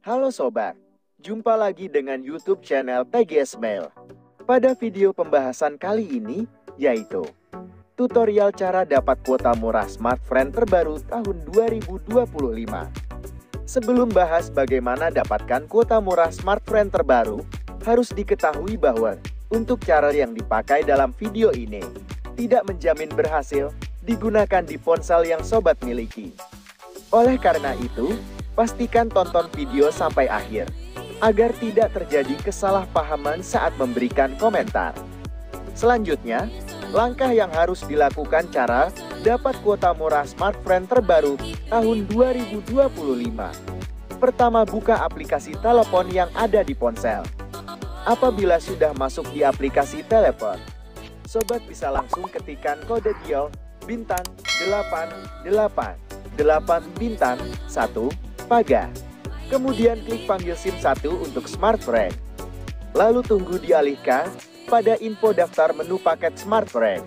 Halo sobat, jumpa lagi dengan YouTube channel TGS Mail. Pada video pembahasan kali ini, yaitu tutorial cara dapat kuota murah Smartfren terbaru tahun 2025. Sebelum bahas bagaimana dapatkan kuota murah Smartfren terbaru, harus diketahui bahwa untuk cara yang dipakai dalam video ini tidak menjamin berhasil digunakan di ponsel yang sobat miliki. Oleh karena itu, pastikan tonton video sampai akhir, agar tidak terjadi kesalahpahaman saat memberikan komentar. Selanjutnya, langkah yang harus dilakukan cara dapat kuota murah Smartfren terbaru tahun 2025. Pertama, buka aplikasi telepon yang ada di ponsel. Apabila sudah masuk di aplikasi telepon, sobat bisa langsung ketikkan kode dial bintang 888 bintang 1 pagar. Kemudian klik panggil SIM 1 untuk Smartfren. Lalu tunggu dialihkan pada info daftar menu paket Smartfren.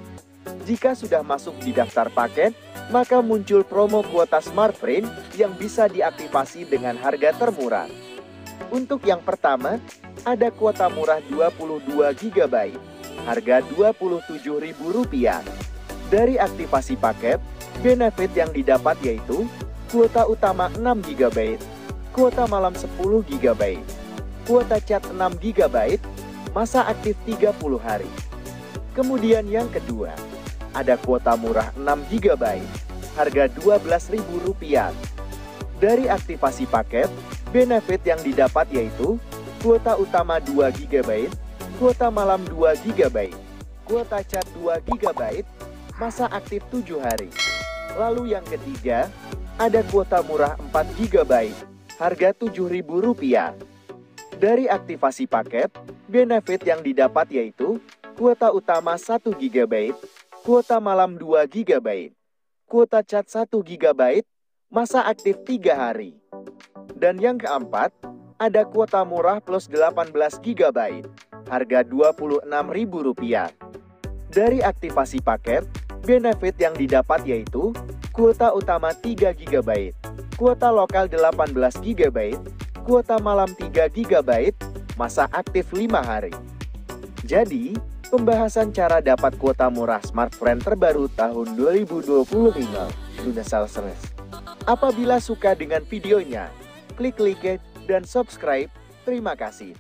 Jika sudah masuk di daftar paket, maka muncul promo kuota Smartfren yang bisa diaktifasi dengan harga termurah. Untuk yang pertama, ada kuota murah 22 GB, harga Rp27.000. Dari aktivasi paket, benefit yang didapat yaitu kuota utama 6 GB, kuota malam 10 GB, kuota chat 6 GB, masa aktif 30 hari. Kemudian yang kedua, ada kuota murah 6 GB, harga Rp12.000. Dari aktivasi paket, benefit yang didapat yaitu kuota utama 2 GB, kuota malam 2 GB, kuota chat 2 GB, masa aktif 7 hari. Lalu yang ketiga, ada kuota murah 4 GB, harga Rp7.000. Dari aktivasi paket, benefit yang didapat yaitu kuota utama 1 GB, kuota malam 2 GB, kuota chat 1 GB, masa aktif 3 hari. Dan yang keempat, ada kuota murah plus 18 GB, harga Rp26.000. Dari aktivasi paket, benefit yang didapat yaitu kuota utama 3 GB, kuota lokal 18 GB, kuota malam 3 GB, masa aktif 5 hari. Jadi, pembahasan cara dapat kuota murah Smartfren terbaru tahun 2025 sudah selesai. Apabila suka dengan videonya, klik like dan subscribe. Terima kasih.